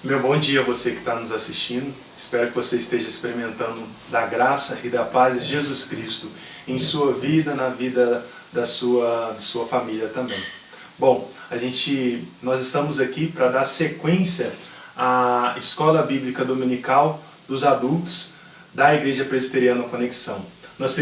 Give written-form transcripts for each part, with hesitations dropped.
Meu bom dia a você que está nos assistindo. Espero que você esteja experimentando da graça e da paz de Jesus Cristo em sua vida, na vida da sua família também. Bom, nós estamos aqui para dar sequência à Escola Bíblica Dominical dos Adultos da Igreja Presbiteriana Conexão. Nós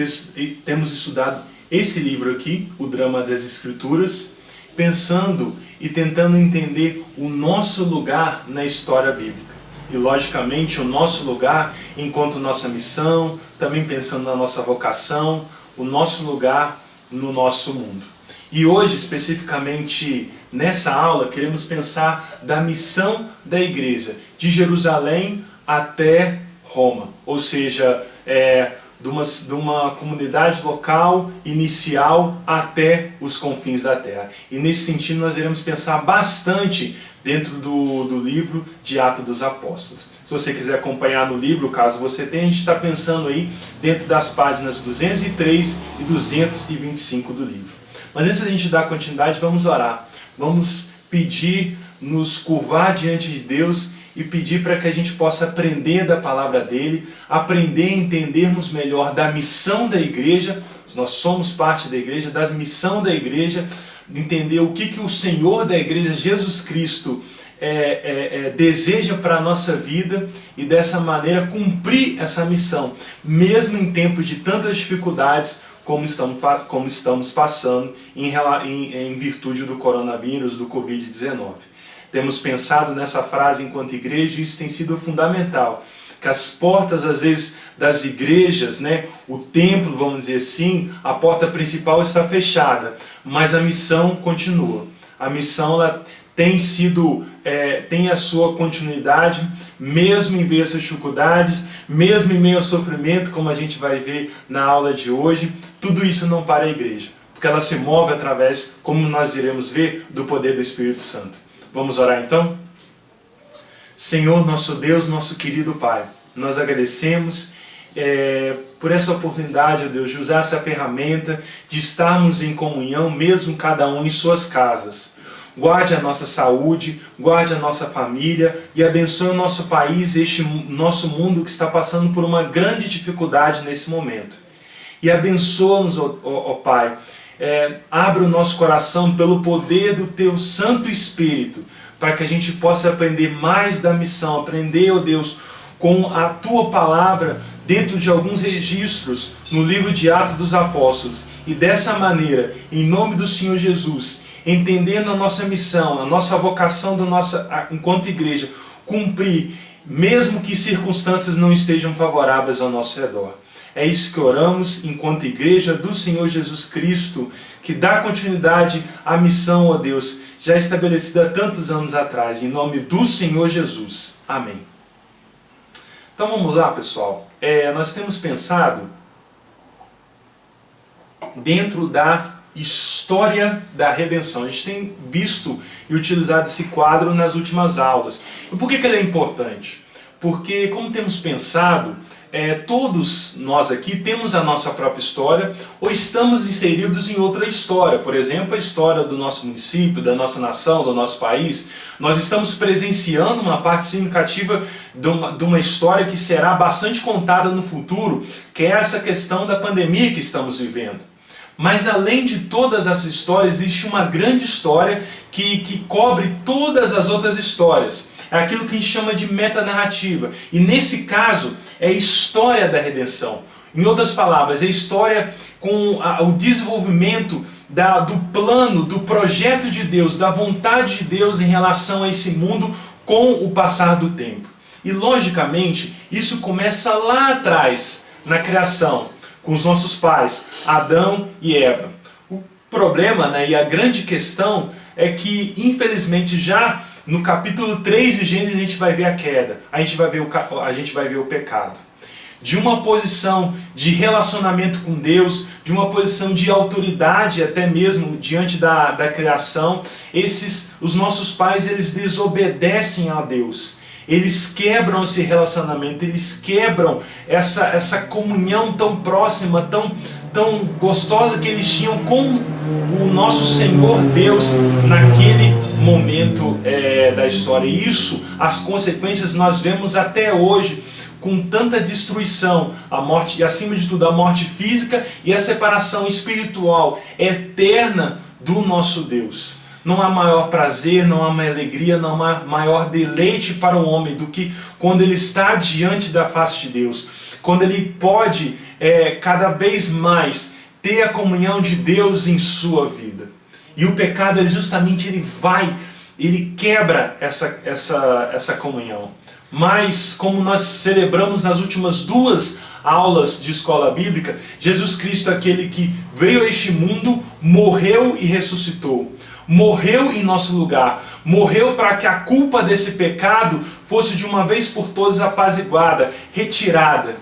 temos estudado esse livro aqui, O Drama das Escrituras, pensando e tentando entender o nosso lugar na história bíblica. E, logicamente, o nosso lugar enquanto nossa missão, também pensando na nossa vocação, o nosso lugar no nosso mundo. E hoje, especificamente nessa aula, queremos pensar da missão da igreja, de Jerusalém até Roma. Ou seja, de uma comunidade local inicial até os confins da terra. E nesse sentido nós iremos pensar bastante dentro do livro de Atos dos Apóstolos. Se você quiser acompanhar no livro, caso você tenha, a gente está pensando aí dentro das páginas 203 e 225 do livro. Mas antes da gente dar continuidade, vamos orar. Vamos pedir, nos curvar diante de Deus e pedir para que a gente possa aprender da palavra dele, aprender a entendermos melhor da missão da igreja. Nós somos parte da igreja, da missão da igreja, entender o que o Senhor da igreja, Jesus Cristo, deseja para a nossa vida e dessa maneira cumprir essa missão, mesmo em tempos de tantas dificuldades como estamos passando em virtude do coronavírus, do Covid-19. Temos pensado nessa frase enquanto igreja e isso tem sido fundamental. Que as portas, às vezes, das igrejas, o templo, vamos dizer assim, a porta principal está fechada, mas a missão continua. A missão ela tem a sua continuidade, mesmo em meio a essas dificuldades, mesmo em meio ao sofrimento, como a gente vai ver na aula de hoje. Tudo isso não para a igreja, porque ela se move através, como nós iremos ver, do poder do Espírito Santo. Vamos orar então? Senhor, nosso Deus, nosso querido Pai, nós agradecemos por essa oportunidade, ó Deus, de usar essa ferramenta, de estarmos em comunhão, mesmo cada um em suas casas. Guarde a nossa saúde, guarde a nossa família e abençoe o nosso país, este nosso mundo que está passando por uma grande dificuldade nesse momento. E abençoa-nos, ó Pai. Abre o nosso coração pelo poder do Teu Santo Espírito, para que a gente possa aprender mais da missão, aprender, ó Deus, com a Tua Palavra dentro de alguns registros no livro de Atos dos Apóstolos. E dessa maneira, em nome do Senhor Jesus, entendendo a nossa missão, a nossa vocação enquanto igreja, cumprir, mesmo que circunstâncias não estejam favoráveis ao nosso redor. É isso que oramos enquanto igreja do Senhor Jesus Cristo, que dá continuidade à missão, ó Deus, já estabelecida há tantos anos atrás, em nome do Senhor Jesus. Amém. Então vamos lá, pessoal. Nós temos pensado dentro da história da redenção. A gente tem visto e utilizado esse quadro nas últimas aulas. E por que ele é importante? Porque, como temos pensado, todos nós aqui temos a nossa própria história ou estamos inseridos em outra história. Por exemplo, a história do nosso município, da nossa nação, do nosso país. Nós estamos presenciando uma parte significativa de uma história que será bastante contada no futuro, que é essa questão da pandemia que estamos vivendo. Mas além de todas essas histórias, existe uma grande história que cobre todas as outras histórias. É aquilo que a gente chama de metanarrativa. E nesse caso, é a história da redenção. Em outras palavras, é a história com o desenvolvimento do plano, do projeto de Deus, da vontade de Deus em relação a esse mundo com o passar do tempo. E logicamente, isso começa lá atrás, na criação, com os nossos pais, Adão e Eva. O problema, e a grande questão é que, infelizmente, já no capítulo 3 de Gênesis a gente vai ver a queda, a gente vai ver o pecado. De uma posição de relacionamento com Deus, de uma posição de autoridade até mesmo diante da criação, os nossos pais, eles desobedecem a Deus. eles quebram esse relacionamento, eles quebram essa comunhão tão próxima, tão gostosa que eles tinham com o nosso Senhor Deus naquele momento da história. E isso, as consequências nós vemos até hoje, com tanta destruição, a morte, e acima de tudo a morte física e a separação espiritual eterna do nosso Deus. Não há maior prazer, não há maior alegria, não há maior deleite para o homem do que quando ele está diante da face de Deus. Quando ele pode cada vez mais ter a comunhão de Deus em sua vida. E o pecado, ele quebra essa comunhão. Mas, como nós celebramos nas últimas 2 aulas de escola bíblica, Jesus Cristo é aquele que veio a este mundo, morreu e ressuscitou. Morreu em nosso lugar, morreu para que a culpa desse pecado fosse de uma vez por todas apaziguada, retirada,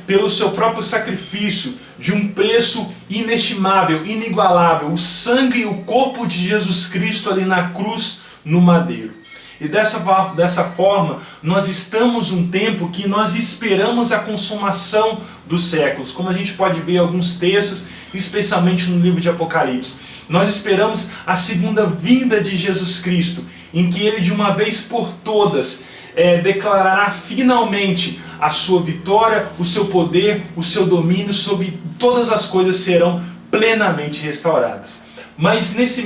pelo seu próprio sacrifício, de um preço inestimável, inigualável, o sangue e o corpo de Jesus Cristo ali na cruz, no madeiro. E dessa forma, nós estamos um tempo que nós esperamos a consumação dos séculos, como a gente pode ver em alguns textos, especialmente no livro de Apocalipse. Nós esperamos a segunda vinda de Jesus Cristo, em que Ele de uma vez por todas declarará finalmente a sua vitória, o seu poder, o seu domínio sobre todas as coisas serão plenamente restauradas. Mas esse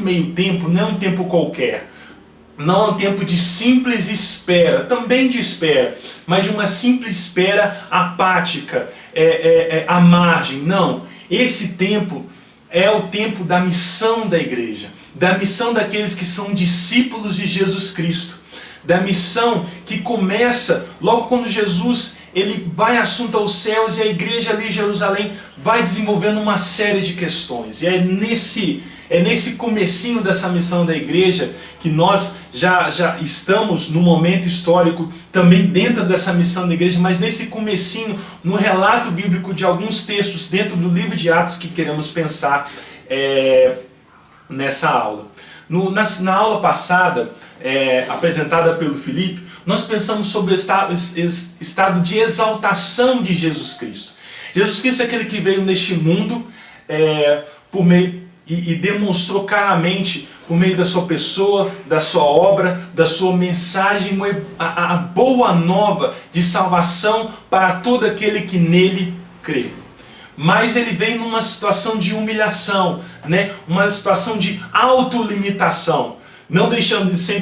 meio tempo não é um tempo qualquer. Não é um tempo de simples espera, também de espera, mas de uma simples espera apática, à margem. Não, esse tempo é o tempo da missão da igreja, da missão daqueles que são discípulos de Jesus Cristo, da missão que começa logo quando Jesus ele vai assunto aos céus e a igreja ali em Jerusalém vai desenvolvendo uma série de questões. E é nesse comecinho dessa missão da igreja que nós já estamos no momento histórico também dentro dessa missão da igreja, mas nesse comecinho, no relato bíblico de alguns textos dentro do livro de Atos que queremos pensar nessa aula. Na aula passada, apresentada pelo Felipe, nós pensamos sobre o estado de exaltação de Jesus Cristo. Jesus Cristo é aquele que veio neste mundo por meio e demonstrou claramente, por meio da sua pessoa, da sua obra, da sua mensagem, a boa nova de salvação para todo aquele que nele crê. Mas ele vem numa situação de humilhação, uma situação de autolimitação, não deixando de ser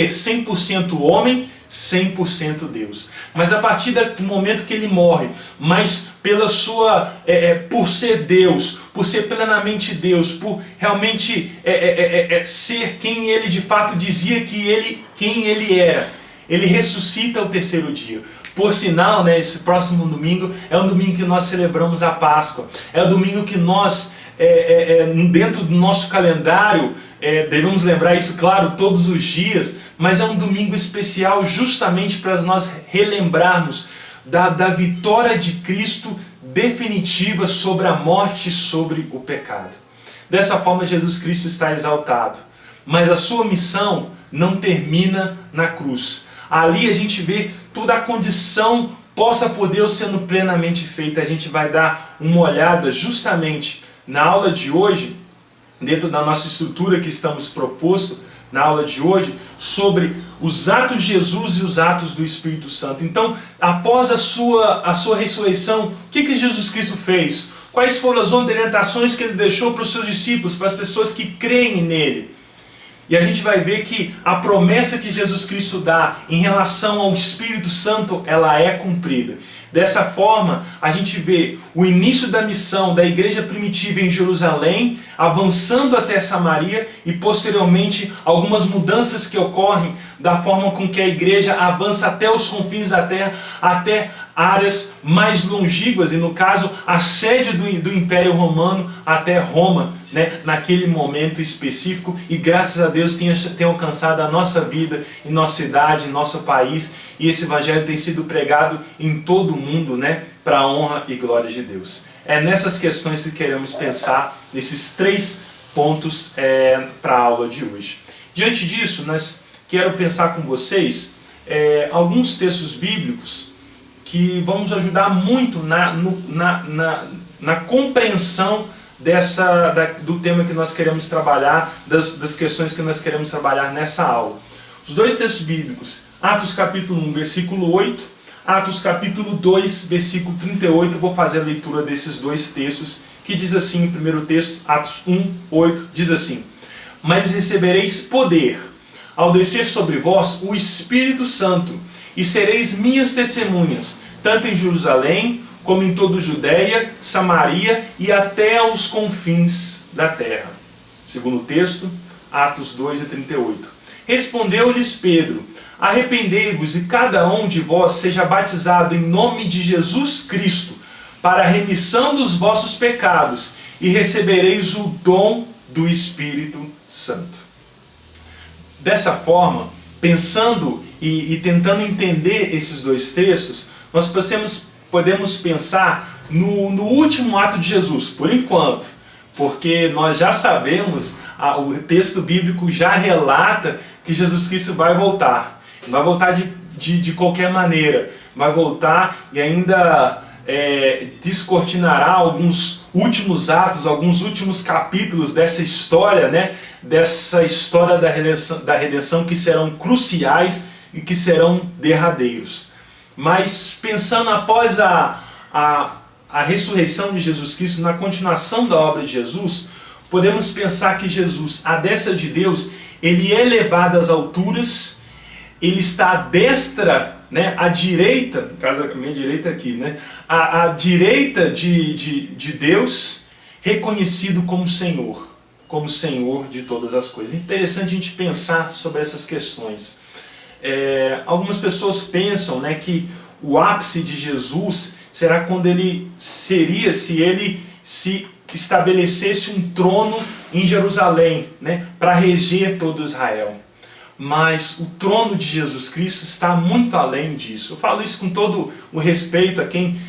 100% homem, 100% Deus. Mas a partir do momento que ele morre, mas por ser Deus, por ser plenamente Deus, por realmente ser quem ele de fato dizia quem ele era, ele ressuscita ao 3º dia. Por sinal, esse próximo domingo é um domingo que nós celebramos a Páscoa. É o domingo que nós, dentro do nosso calendário, devemos lembrar isso, claro, todos os dias, mas é um domingo especial justamente para nós relembrarmos da vitória de Cristo definitiva sobre a morte e sobre o pecado. Dessa forma, Jesus Cristo está exaltado, mas a sua missão não termina na cruz. Ali a gente vê toda a condição posta por Deus sendo plenamente feita. A gente vai dar uma olhada justamente na aula de hoje, dentro da nossa estrutura que estamos proposto, na aula de hoje, sobre os atos de Jesus e os atos do Espírito Santo. Então, após a sua ressurreição, o que Jesus Cristo fez? Quais foram as orientações que ele deixou para os seus discípulos, para as pessoas que creem nele? E a gente vai ver que a promessa que Jesus Cristo dá em relação ao Espírito Santo, ela é cumprida. Dessa forma, a gente vê o início da missão da igreja primitiva em Jerusalém, avançando até Samaria e posteriormente algumas mudanças que ocorrem da forma com que a igreja avança até os confins da terra, até áreas mais longínquas, e no caso a sede do Império Romano até Roma, naquele momento específico, e graças a Deus tem alcançado a nossa vida, em nossa cidade, em nosso país, e esse evangelho tem sido pregado em todo o mundo, para a honra e glória de Deus. É nessas questões que queremos pensar, nesses 3 pontos para a aula de hoje. Diante disso, nós quero pensar com vocês alguns textos bíblicos que vão nos ajudar muito na compreensão do tema que nós queremos trabalhar, das questões que nós queremos trabalhar nessa aula. Os dois textos bíblicos, Atos capítulo 1, versículo 8, Atos capítulo 2, versículo 38, eu vou fazer a leitura desses dois textos, que diz assim, o primeiro texto, Atos 1, 8, diz assim: Mas recebereis poder, ao descer sobre vós o Espírito Santo, e sereis minhas testemunhas, tanto em Jerusalém, como em toda Judeia, Samaria e até aos confins da terra. Segundo texto, Atos 2 e 38. Respondeu-lhes Pedro: Arrependei-vos e cada um de vós seja batizado em nome de Jesus Cristo, para a remissão dos vossos pecados, e recebereis o dom do Espírito Santo. Dessa forma, pensando e tentando entender esses dois textos, nós podemos pensar no último ato de Jesus, por enquanto, porque nós já sabemos, o texto bíblico já relata que Jesus Cristo vai voltar. Não vai voltar de qualquer maneira, vai voltar e ainda descortinará alguns últimos atos, alguns últimos capítulos dessa história, né? Dessa história da redenção que serão cruciais e que serão derradeiros. Mas pensando após a ressurreição de Jesus Cristo, na continuação da obra de Jesus, podemos pensar que Jesus, à destra de Deus, ele é levado às alturas, ele está à destra, né, à direita, no caso a minha direita aqui, né, à direita de Deus, reconhecido como Senhor de todas as coisas. É interessante a gente pensar sobre essas questões. Algumas pessoas pensam, né, que o ápice de Jesus será quando se ele se estabelecesse um trono em Jerusalém, né, para reger todo Israel. Mas o trono de Jesus Cristo está muito além disso. Eu falo isso com todo o respeito a quem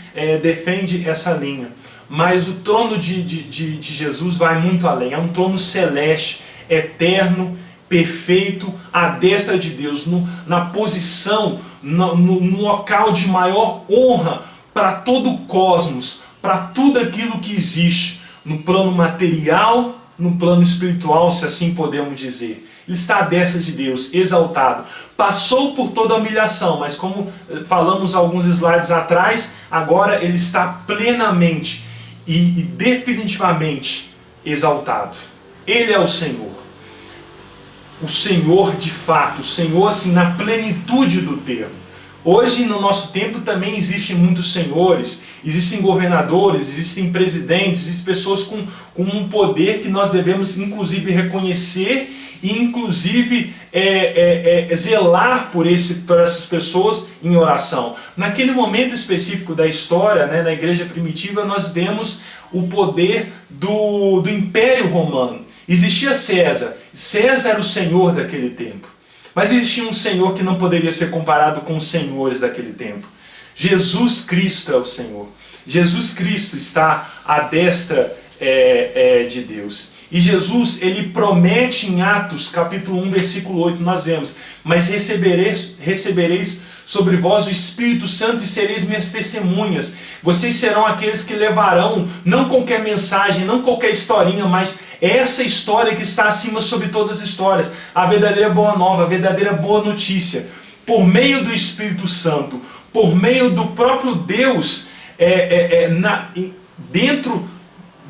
defende essa linha. Mas o trono de Jesus vai muito além. É um trono celeste, eterno, perfeito, à destra de Deus, na posição, no local de maior honra para todo o cosmos, para tudo aquilo que existe, no plano material, no plano espiritual, se assim podemos dizer. Ele está à destra de Deus, exaltado. Passou por toda a humilhação, mas como falamos alguns slides atrás, agora ele está plenamente e definitivamente exaltado. Ele é o Senhor. O Senhor de fato, o Senhor assim na plenitude do termo. Hoje no nosso tempo também existem muitos senhores, existem governadores, existem presidentes, existem pessoas com um poder que nós devemos inclusive reconhecer e inclusive zelar por essas pessoas em oração. Naquele momento específico da história, né, na igreja primitiva, nós vemos o poder do Império Romano. Existia César. César era o senhor daquele tempo. Mas existia um senhor que não poderia ser comparado com os senhores daquele tempo. Jesus Cristo é o Senhor. Jesus Cristo está à destra de Deus. E Jesus, ele promete em Atos, capítulo 1, versículo 8, nós vemos: Mas recebereis sobre vós o Espírito Santo e sereis minhas testemunhas. Vocês serão aqueles que levarão, não qualquer mensagem, não qualquer historinha, mas essa história que está acima sobre todas as histórias, a verdadeira boa nova, a verdadeira boa notícia, por meio do Espírito Santo, por meio do próprio Deus,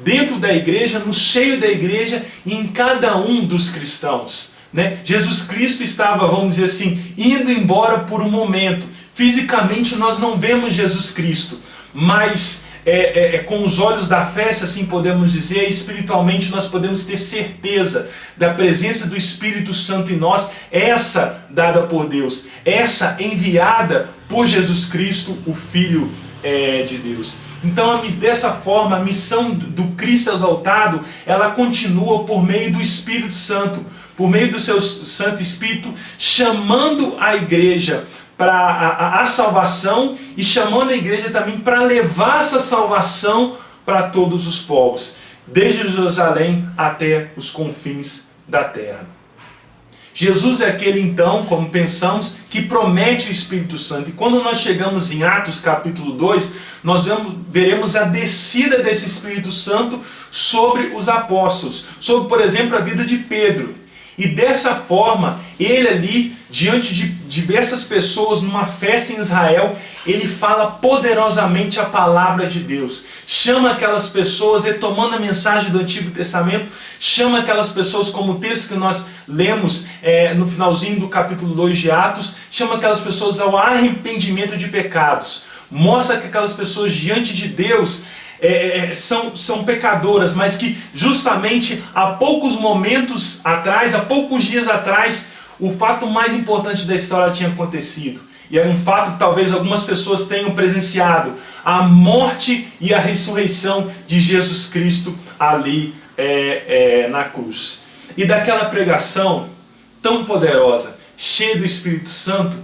dentro da igreja, no seio da igreja e em cada um dos cristãos. Né? Jesus Cristo estava, vamos dizer assim, indo embora por um momento. Fisicamente nós não vemos Jesus Cristo, mas com os olhos da fé, se assim podemos dizer, espiritualmente nós podemos ter certeza da presença do Espírito Santo em nós, essa dada por Deus, essa enviada por Jesus Cristo, o Filho de Deus. Então, dessa forma, a missão do Cristo exaltado, ela continua por meio do Espírito Santo, por meio do seu Santo Espírito, chamando a igreja para a salvação e chamando a igreja também para levar essa salvação para todos os povos, desde Jerusalém até os confins da terra. Jesus é aquele então, como pensamos, que promete o Espírito Santo. E quando nós chegamos em Atos capítulo 2, nós veremos a descida desse Espírito Santo sobre os apóstolos, sobre, por exemplo, a vida de Pedro. E dessa forma, ele ali, diante de diversas pessoas, numa festa em Israel, ele fala poderosamente a palavra de Deus. Chama aquelas pessoas, retomando a mensagem do Antigo Testamento, chama aquelas pessoas, como o texto que nós lemos no finalzinho do capítulo 2 de Atos, chama aquelas pessoas ao arrependimento de pecados. Mostra que aquelas pessoas diante de Deus são pecadoras, mas que justamente há poucos momentos atrás, há poucos dias atrás, o fato mais importante da história tinha acontecido. E é um fato que talvez algumas pessoas tenham presenciado: a morte e a ressurreição de Jesus Cristo ali na cruz. E daquela pregação tão poderosa, cheia do Espírito Santo,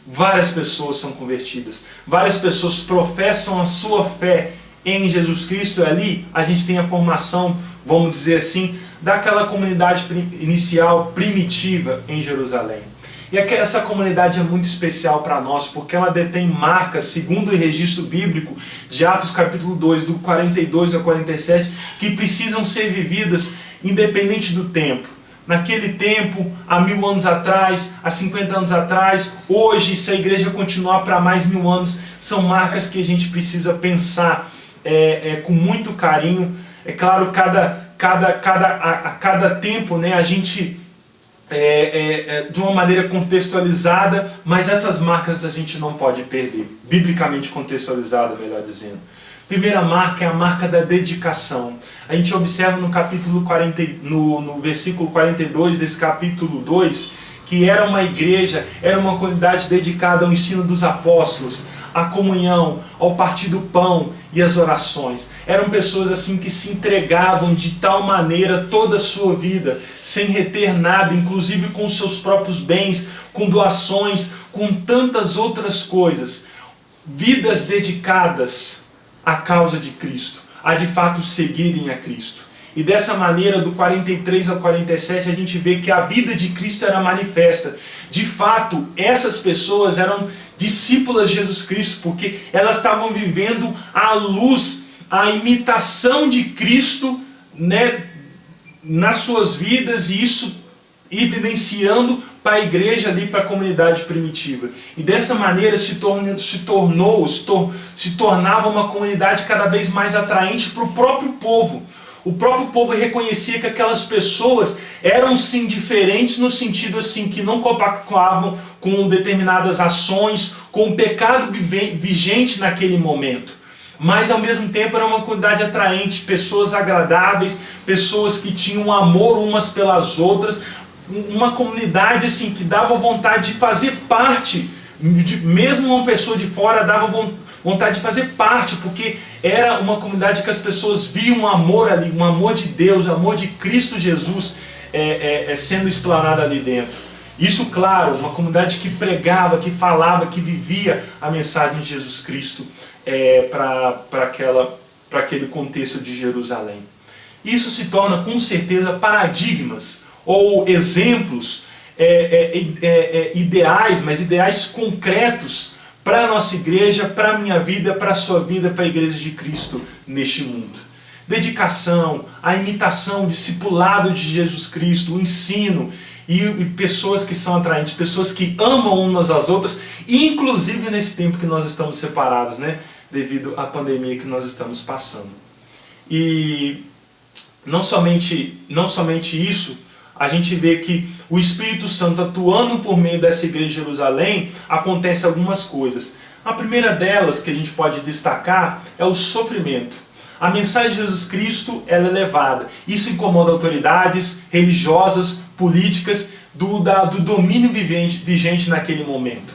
várias pessoas são convertidas, várias pessoas professam a sua fé em Jesus Cristo. E ali a gente tem a formação, vamos dizer assim, daquela comunidade inicial, primitiva em Jerusalém. E essa comunidade é muito especial para nós, porque ela detém marcas, segundo o registro bíblico de Atos capítulo 2, do 42 ao 47, que precisam ser vividas independente do tempo. Naquele tempo, há 1000 anos atrás, há 50 anos atrás, hoje, se a igreja continuar para mais 1000 anos, são marcas que a gente precisa pensar com muito carinho. É claro, a cada tempo, né, a gente de uma maneira contextualizada, mas essas marcas a gente não pode perder, biblicamente contextualizada, melhor dizendo. Primeira marca é a marca da dedicação. A gente observa no capítulo 40, no versículo 42 desse capítulo 2, que era uma igreja, era uma comunidade dedicada ao ensino dos apóstolos, à comunhão, ao partir do pão e às orações. Eram pessoas assim que se entregavam de tal maneira toda a sua vida, sem reter nada, inclusive com seus próprios bens, com doações, com tantas outras coisas. Vidas dedicadas à causa de Cristo, a de fato seguirem a Cristo. E dessa maneira, do 43 ao 47, a gente vê que a vida de Cristo era manifesta. De fato, essas pessoas eram discípulas de Jesus Cristo, porque elas estavam vivendo à luz, a imitação de Cristo, né, nas suas vidas, e isso evidenciando para a igreja ali, para a comunidade primitiva. E dessa maneira se tornava uma comunidade cada vez mais atraente para o próprio povo. O próprio povo reconhecia que aquelas pessoas eram sim diferentes, no sentido assim que não compactuavam com determinadas ações, com o pecado vigente naquele momento. Mas ao mesmo tempo era uma comunidade atraente, pessoas agradáveis, pessoas que tinham amor umas pelas outras, uma comunidade assim que dava vontade de fazer parte, mesmo uma pessoa de fora dava vontade de fazer parte, porque era uma comunidade que as pessoas viam um amor ali, um amor de Deus, um amor de Cristo Jesus sendo explanado ali dentro. Isso, claro, uma comunidade que pregava, que falava, que vivia a mensagem de Jesus Cristo para aquele contexto de Jerusalém. Isso se torna com certeza paradigmas ou exemplos ideais, mas ideais concretos para a nossa igreja, para a minha vida, para a sua vida, para a igreja de Cristo neste mundo. Dedicação, a imitação, o discipulado de Jesus Cristo, o ensino e pessoas que são atraentes, pessoas que amam umas às outras, inclusive nesse tempo que nós estamos separados, né, devido à pandemia que nós estamos passando. E não somente isso, a gente vê que o Espírito Santo atuando por meio dessa igreja de Jerusalém, acontece algumas coisas. A primeira delas que a gente pode destacar é o sofrimento. A mensagem de Jesus Cristo ela é levada. Isso incomoda autoridades religiosas, políticas, do domínio vigente naquele momento.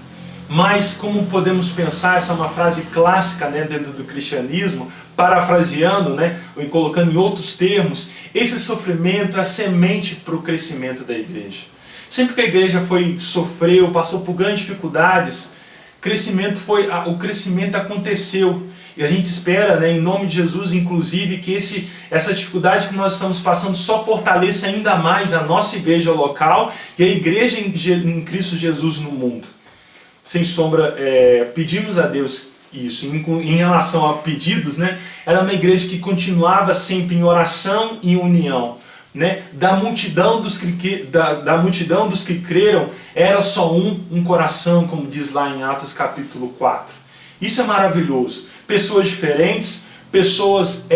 Mas como podemos pensar, essa é uma frase clássica, né, dentro do cristianismo, parafraseando, né, ou colocando em outros termos, esse sofrimento é a semente para o crescimento da igreja. Sempre que a igreja sofreu, passou por grandes dificuldades, o crescimento aconteceu. E a gente espera, né, em nome de Jesus, inclusive, que essa dificuldade que nós estamos passando só fortaleça ainda mais a nossa igreja local e a igreja em Cristo Jesus no mundo. Sem sombra, pedimos a Deus isso. Em relação a pedidos, né, era uma igreja que continuava sempre em oração e união. Né? Da multidão dos que creram, era só um coração, como diz lá em Atos capítulo 4. Isso é maravilhoso. Pessoas diferentes, pessoas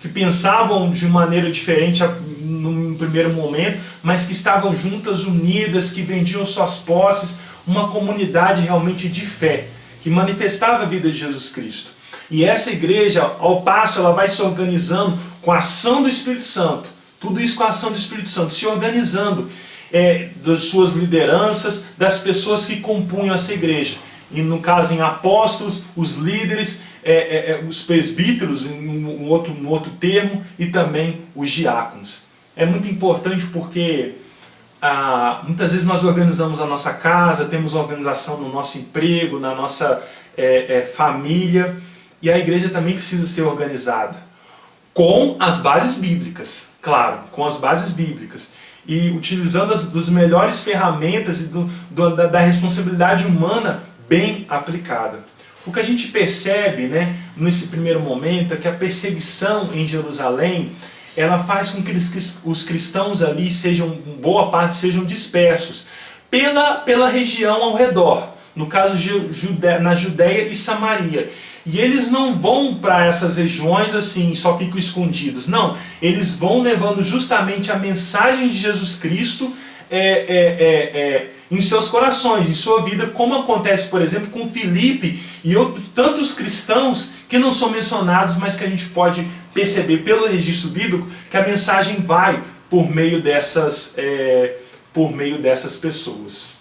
que pensavam de maneira diferente no primeiro momento, mas que estavam juntas, unidas, que vendiam suas posses, uma comunidade realmente de fé, que manifestava a vida de Jesus Cristo. E essa igreja, ao passo, ela vai se organizando com a ação do Espírito Santo. Tudo isso com a ação do Espírito Santo, se organizando das suas lideranças, das pessoas que compunham essa igreja. E no caso em apóstolos, os líderes, os presbíteros, um outro termo, e também os diáconos. É muito importante porque muitas vezes nós organizamos a nossa casa, temos organização no nosso emprego, na nossa família, e a igreja também precisa ser organizada com as bases bíblicas, claro, com as bases bíblicas, e utilizando as melhores ferramentas e da responsabilidade humana bem aplicada. O que a gente percebe, né, nesse primeiro momento é que a perseguição em Jerusalém, ela faz com que os cristãos ali boa parte sejam dispersos pela região ao redor, no caso na Judéia e Samaria. E eles não vão para essas regiões assim, só ficam escondidos. Não, eles vão levando justamente a mensagem de Jesus Cristo em seus corações, em sua vida, como acontece, por exemplo, com Filipe e tantos cristãos que não são mencionados, mas que a gente pode perceber pelo registro bíblico que a mensagem vai por meio dessas pessoas.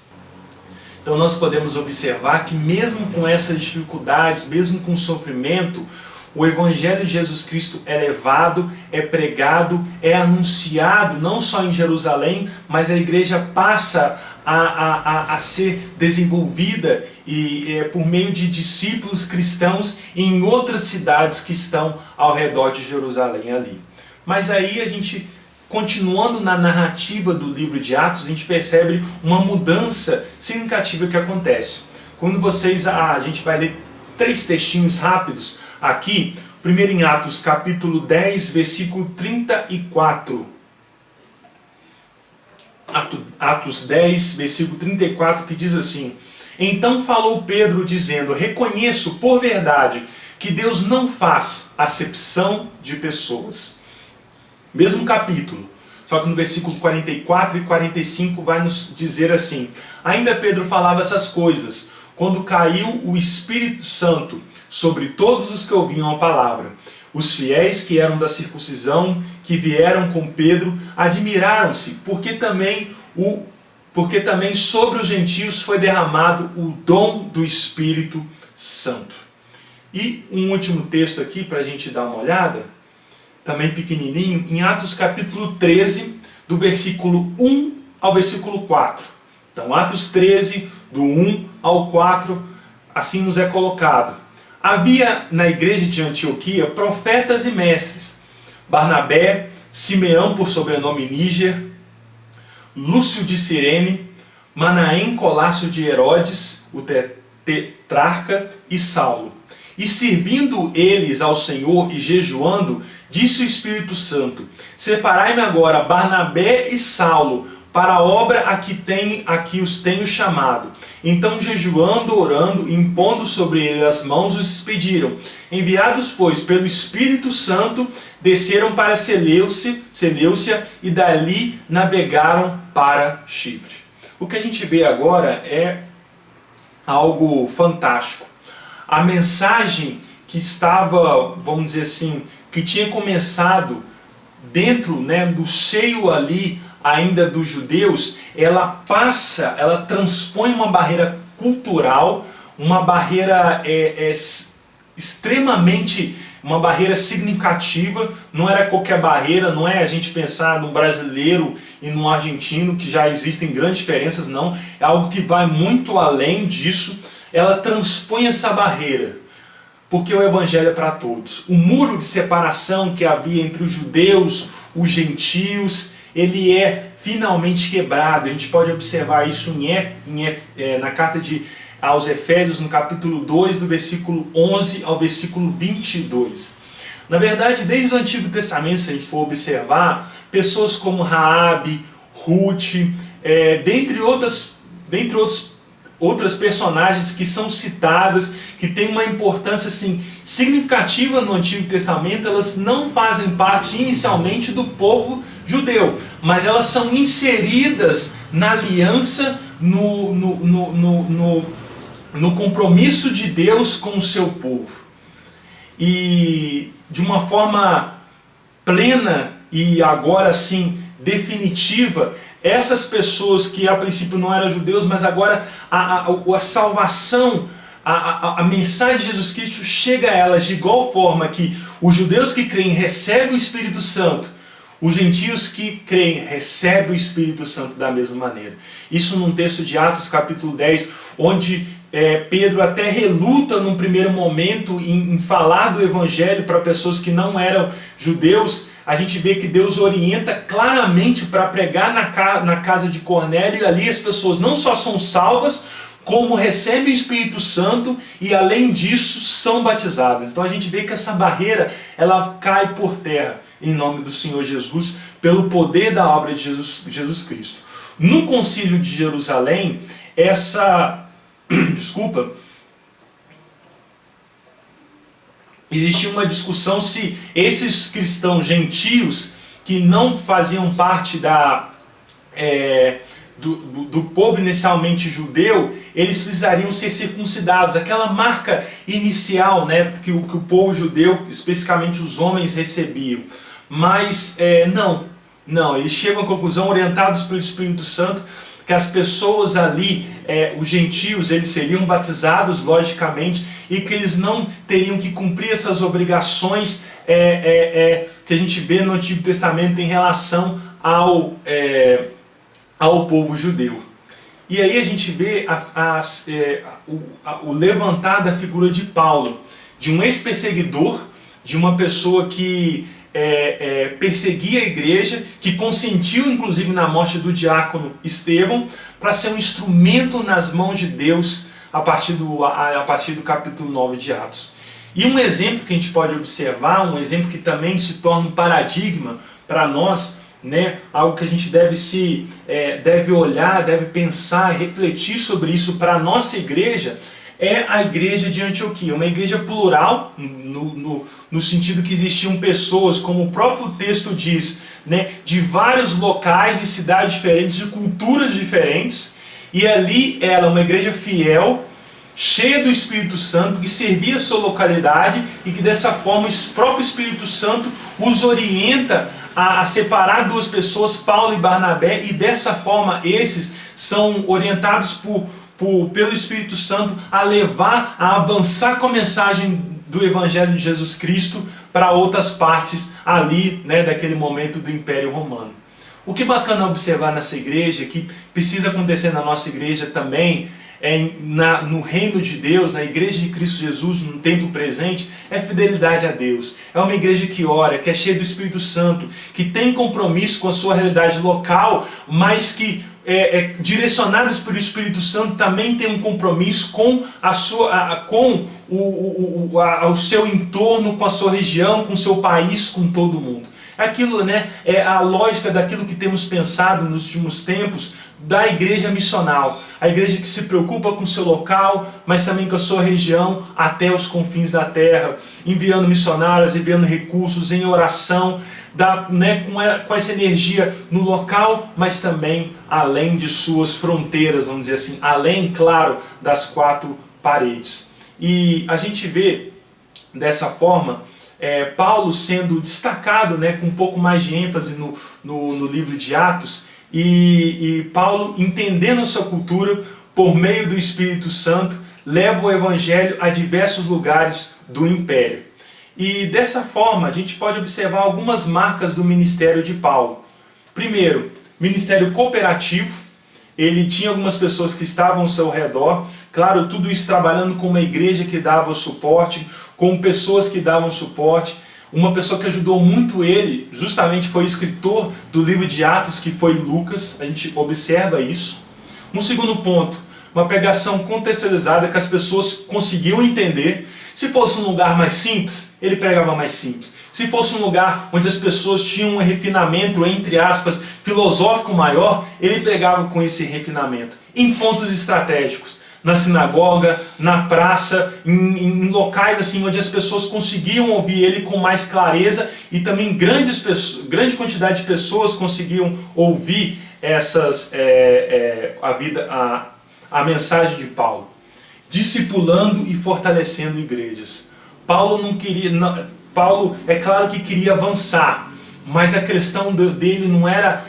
Então nós podemos observar que mesmo com essas dificuldades, mesmo com o sofrimento, o Evangelho de Jesus Cristo é levado, é pregado, é anunciado, não só em Jerusalém, mas a igreja passa a ser desenvolvida por meio de discípulos cristãos em outras cidades que estão ao redor de Jerusalém ali. Mas aí a gente, continuando na narrativa do livro de Atos, a gente percebe uma mudança significativa que acontece. Quando a gente vai ler 3 textinhos rápidos aqui, primeiro em Atos capítulo 10, versículo 34. Atos 10, versículo 34, que diz assim: Então falou Pedro dizendo, reconheço por verdade que Deus não faz acepção de pessoas. Mesmo capítulo, só que no versículo 44 e 45 vai nos dizer assim: Ainda Pedro falava essas coisas, quando caiu o Espírito Santo sobre todos os que ouviam a palavra. Os fiéis que eram da circuncisão, que vieram com Pedro, admiraram-se, porque também sobre os gentios foi derramado o dom do Espírito Santo. E um último texto aqui para a gente dar uma olhada, também pequenininho, em Atos capítulo 13, do versículo 1 ao versículo 4. Então, Atos 13, do 1 ao 4, assim nos é colocado. Havia na igreja de Antioquia profetas e mestres: Barnabé, Simeão por sobrenome Níger, Lúcio de Cirene, Manaém Colácio de Herodes, o tetrarca, e Saulo. E servindo eles ao Senhor e jejuando, disse o Espírito Santo: Separai-me agora Barnabé e Saulo para a obra a que os tenho chamado. Então, jejuando, orando, impondo sobre eles as mãos, os expediram. Enviados, pois, pelo Espírito Santo, desceram para Seleucia e dali navegaram para Chipre. O que a gente vê agora é algo fantástico. A mensagem que estava, vamos dizer assim, que tinha começado dentro, né, do seio ali ainda dos judeus, ela transpõe uma barreira cultural, uma barreira extremamente, uma barreira significativa. Não era qualquer barreira, não é a gente pensar no brasileiro e no argentino, que já existem grandes diferenças, não. É algo que vai muito além disso. Ela transpõe essa barreira. Porque o evangelho é para todos. O muro de separação que havia entre os judeus, os gentios, ele é finalmente quebrado. A gente pode observar isso na carta aos Efésios, no capítulo 2, do versículo 11 ao versículo 22. Na verdade, desde o Antigo Testamento, se a gente for observar, pessoas como Raabe, Ruth, dentre outras personagens que são citadas, que têm uma importância assim, significativa no Antigo Testamento, elas não fazem parte inicialmente do povo judeu, mas elas são inseridas na aliança, no compromisso de Deus com o seu povo. E de uma forma plena e agora sim definitiva, essas pessoas que a princípio não eram judeus, mas agora a salvação, a mensagem de Jesus Cristo chega a elas de igual forma que os judeus que creem recebem o Espírito Santo, os gentios que creem recebem o Espírito Santo da mesma maneira. Isso num texto de Atos capítulo 10, onde Pedro até reluta num primeiro momento em falar do Evangelho para pessoas que não eram judeus. A gente vê que Deus orienta claramente para pregar na casa de Cornélio, e ali as pessoas não só são salvas, como recebem o Espírito Santo e além disso são batizadas. Então a gente vê que essa barreira ela cai por terra em nome do Senhor Jesus, pelo poder da obra de Jesus Cristo. No Concílio de Jerusalém, existia uma discussão se esses cristãos gentios que não faziam parte do povo inicialmente judeu, eles precisariam ser circuncidados. Aquela marca inicial, né, que o povo judeu, especificamente os homens, recebiam. Mas não, eles chegam à conclusão, orientados pelo Espírito Santo, que as pessoas ali, os gentios, eles seriam batizados, logicamente, e que eles não teriam que cumprir essas obrigações que a gente vê no Antigo Testamento em relação ao povo judeu. E aí a gente vê o levantar da figura de Paulo, de um ex-perseguidor, de uma pessoa que perseguia a igreja, que consentiu inclusive na morte do diácono Estevão, para ser um instrumento nas mãos de Deus a partir do capítulo 9 de Atos. E um exemplo que a gente pode observar, um exemplo que também se torna um paradigma para nós, né, algo que a gente deve olhar, deve pensar, refletir sobre isso para a nossa igreja, é a igreja de Antioquia, uma igreja plural, no sentido que existiam pessoas, como o próprio texto diz, né, de vários locais, de cidades diferentes, de culturas diferentes, e ali ela, uma igreja fiel, cheia do Espírito Santo, que servia a sua localidade e que dessa forma o próprio Espírito Santo os orienta a separar duas pessoas, Paulo e Barnabé, e dessa forma esses são orientados pelo Espírito Santo a avançar com a mensagem do Evangelho de Jesus Cristo para outras partes ali, né, daquele momento do Império Romano. O que é bacana observar nessa igreja, que precisa acontecer na nossa igreja também, no reino de Deus, na igreja de Cristo Jesus, no tempo presente, é fidelidade a Deus. É uma igreja que ora, que é cheia do Espírito Santo, que tem compromisso com a sua realidade local, mas que direcionados pelo Espírito Santo também tem um compromisso com o seu entorno, com a sua região, com o seu país, com todo mundo. Aquilo, né, é a lógica daquilo que temos pensado nos últimos tempos da igreja missional. A igreja que se preocupa com o seu local, mas também com a sua região, até os confins da terra, enviando missionários, enviando recursos em oração, com essa energia no local, mas também além de suas fronteiras, vamos dizer assim, além, claro, das quatro paredes. E a gente vê dessa forma Paulo sendo destacado, né, com um pouco mais de ênfase no livro de Atos, e Paulo, entendendo a sua cultura, por meio do Espírito Santo, leva o Evangelho a diversos lugares do Império. E dessa forma, a gente pode observar algumas marcas do ministério de Paulo. Primeiro, ministério cooperativo. ele tinha algumas pessoas que estavam ao seu redor, claro, tudo isso trabalhando com uma igreja que dava o suporte, com pessoas que davam suporte. Uma pessoa que ajudou muito ele, justamente foi o escritor do livro de Atos, que foi Lucas, a gente observa isso. Um segundo ponto, uma pregação contextualizada que as pessoas conseguiam entender. Se fosse um lugar mais simples, ele pregava mais simples. Se fosse um lugar onde as pessoas tinham um refinamento, entre aspas, filosófico maior, ele pregava com esse refinamento. Em pontos estratégicos, na sinagoga, na praça, em locais assim onde as pessoas conseguiam ouvir ele com mais clareza e também grande quantidade de pessoas conseguiam ouvir a mensagem de Paulo. Discipulando e fortalecendo igrejas. Paulo é claro que queria avançar, mas a questão dele não era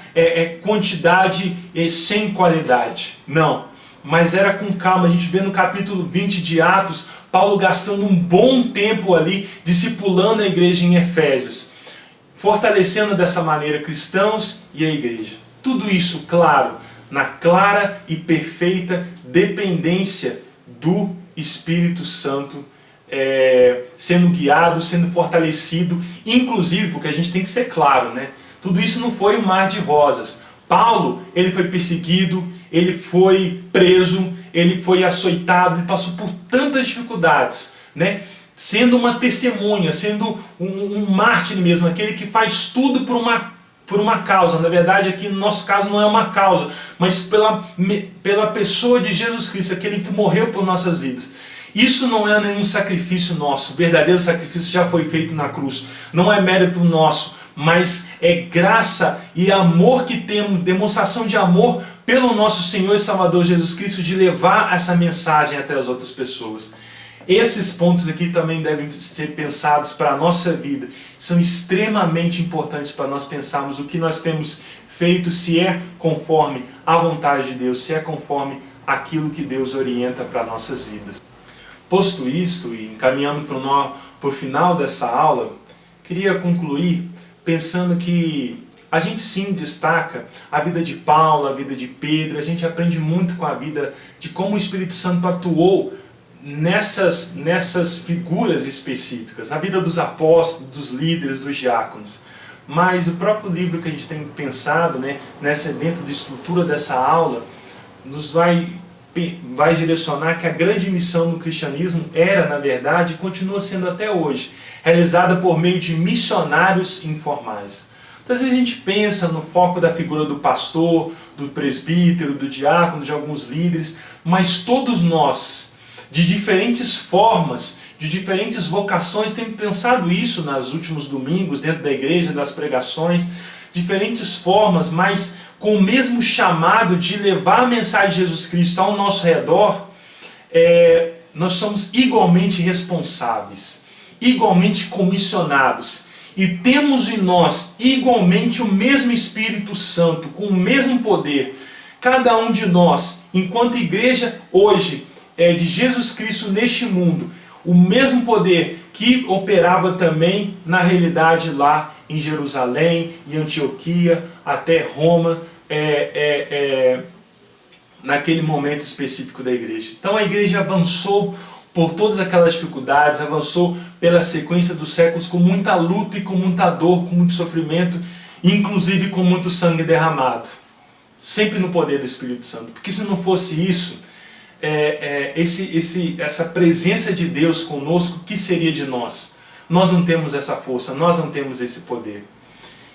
quantidade sem qualidade, não, mas era com calma. A gente vê no capítulo 20 de Atos, Paulo gastando um bom tempo ali, discipulando a igreja em Efésios, fortalecendo dessa maneira cristãos e a igreja. Tudo isso, claro, na clara e perfeita dependência do Espírito Santo, sendo guiado, sendo fortalecido, inclusive, porque a gente tem que ser claro, né? Tudo isso não foi um mar de rosas. Paulo, ele foi perseguido, ele foi preso, ele foi açoitado, ele passou por tantas dificuldades, né? Sendo uma testemunha, sendo um mártir mesmo, aquele que faz tudo por uma causa. Na verdade, aqui no nosso caso não é uma causa, mas pela pessoa de Jesus Cristo, aquele que morreu por nossas vidas. Isso não é nenhum sacrifício nosso, o verdadeiro sacrifício já foi feito na cruz. Não é mérito nosso, mas é graça e amor que temos, demonstração de amor pelo nosso Senhor e Salvador Jesus Cristo, de levar essa mensagem até as outras pessoas. Esses pontos aqui também devem ser pensados para a nossa vida. São extremamente importantes para nós pensarmos o que nós temos feito, se é conforme a vontade de Deus, se é conforme aquilo que Deus orienta para nossas vidas. Posto isto e encaminhando para o final dessa aula, queria concluir pensando que a gente sim destaca a vida de Paulo, a vida de Pedro, a gente aprende muito com a vida de como o Espírito Santo atuou nessas figuras específicas, na vida dos apóstolos, dos líderes, dos diáconos. Mas o próprio livro que a gente tem pensado, né, dentro da estrutura dessa aula, nos vai direcionar que a grande missão no cristianismo era, na verdade, e continua sendo até hoje, realizada por meio de missionários informais. Então, às vezes a gente pensa no foco da figura do pastor, do presbítero, do diácono, de alguns líderes, mas todos nós, de diferentes formas, de diferentes vocações, temos pensado isso nos últimos domingos, dentro da igreja, das pregações, diferentes formas, mas com o mesmo chamado de levar a mensagem de Jesus Cristo ao nosso redor. Nós somos igualmente responsáveis, igualmente comissionados, e temos em nós igualmente o mesmo Espírito Santo, com o mesmo poder. Cada um de nós, enquanto igreja hoje, de Jesus Cristo neste mundo, o mesmo poder que operava também na realidade lá em Jerusalém, em Antioquia, até Roma, naquele momento específico da igreja. Então a igreja avançou por todas aquelas dificuldades, avançou pela sequência dos séculos com muita luta e com muita dor, com muito sofrimento, inclusive com muito sangue derramado. Sempre no poder do Espírito Santo. Porque se não fosse isso, essa presença de Deus conosco, o que seria de nós? Nós não temos essa força, nós não temos esse poder.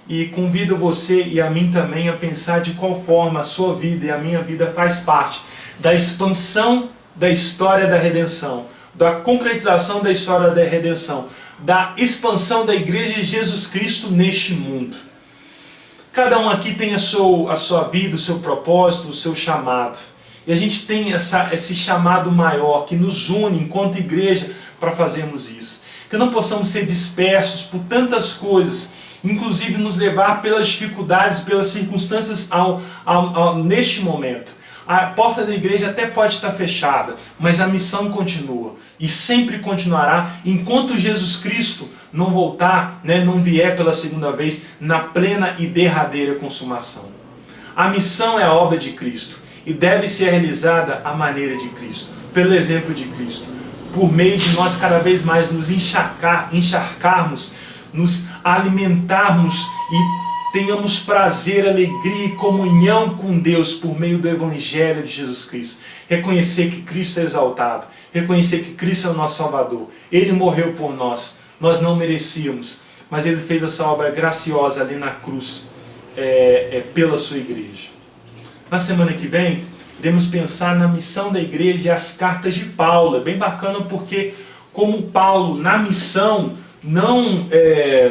E convido você e a mim também a pensar de qual forma a sua vida e a minha vida faz parte da expansão da história da redenção, da concretização da história da redenção, da expansão da Igreja de Jesus Cristo neste mundo. Cada um aqui tem a sua vida, o seu propósito, o seu chamado. E a gente tem esse chamado maior que nos une enquanto igreja para fazermos isso. Que não possamos ser dispersos por tantas coisas, inclusive nos levar pelas dificuldades, pelas circunstâncias neste momento. A porta da igreja até pode estar fechada, mas a missão continua e sempre continuará enquanto Jesus Cristo não voltar, não vier pela segunda vez na plena e derradeira consumação. A missão é a obra de Cristo e deve ser realizada à maneira de Cristo, pelo exemplo de Cristo, por meio de nós cada vez mais nos encharcarmos, nos alimentarmos e tenhamos prazer, alegria e comunhão com Deus por meio do Evangelho de Jesus Cristo. Reconhecer que Cristo é exaltado, reconhecer que Cristo é o nosso Salvador. Ele morreu por nós, nós não merecíamos, mas Ele fez essa obra graciosa ali na cruz, pela sua igreja. Na semana que vem, iremos pensar na missão da igreja e as cartas de Paulo. É bem bacana porque, como Paulo, na missão, não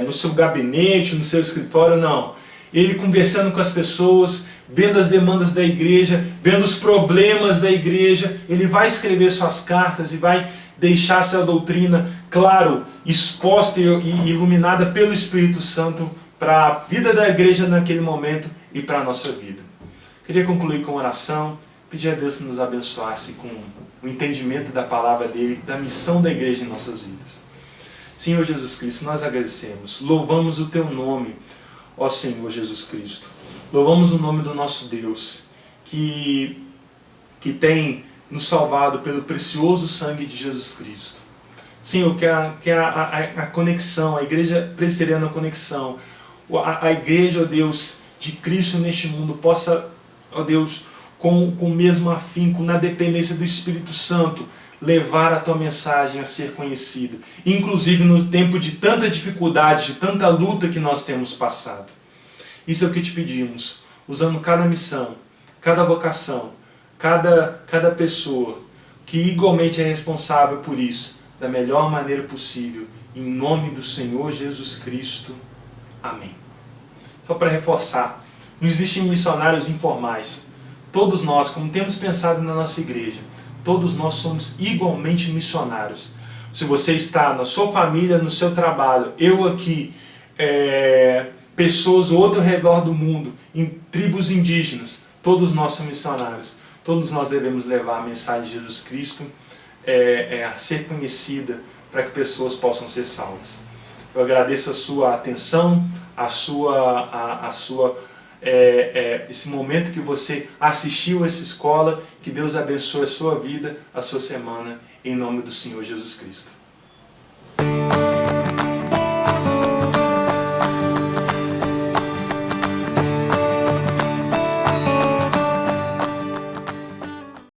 no seu gabinete, no seu escritório, não. Ele conversando com as pessoas, vendo as demandas da igreja, vendo os problemas da igreja, ele vai escrever suas cartas e vai deixar essa doutrina, claro, exposta e iluminada pelo Espírito Santo para a vida da igreja naquele momento e para a nossa vida. Queria concluir com uma oração, pedir a Deus que nos abençoasse com o entendimento da palavra dele, da missão da igreja em nossas vidas. Senhor Jesus Cristo, nós agradecemos, louvamos o teu nome, ó Senhor Jesus Cristo. Louvamos o nome do nosso Deus, que tem nos salvado pelo precioso sangue de Jesus Cristo. Senhor, que a conexão, a Igreja Presbiteriana Conexão, a Igreja, ó Deus, de Cristo neste mundo possa, ó Deus, com o mesmo afinco, na dependência do Espírito Santo, levar a tua mensagem a ser conhecida, inclusive no tempo de tanta dificuldade, de tanta luta que nós temos passado. Isso é o que te pedimos, usando cada missão, cada vocação, cada pessoa que igualmente é responsável por isso, da melhor maneira possível, em nome do Senhor Jesus Cristo. Amém. Só para reforçar, não existem missionários informais. Todos nós, como temos pensado na nossa igreja, todos nós somos igualmente missionários. Se você está na sua família, no seu trabalho, eu aqui, pessoas ao outro redor do mundo, em tribos indígenas, todos nós somos missionários. Todos nós devemos levar a mensagem de Jesus Cristo a ser conhecida para que pessoas possam ser salvas. Eu agradeço a sua atenção, esse momento que você assistiu a essa escola. Que Deus abençoe a sua vida, a sua semana, em nome do Senhor Jesus Cristo.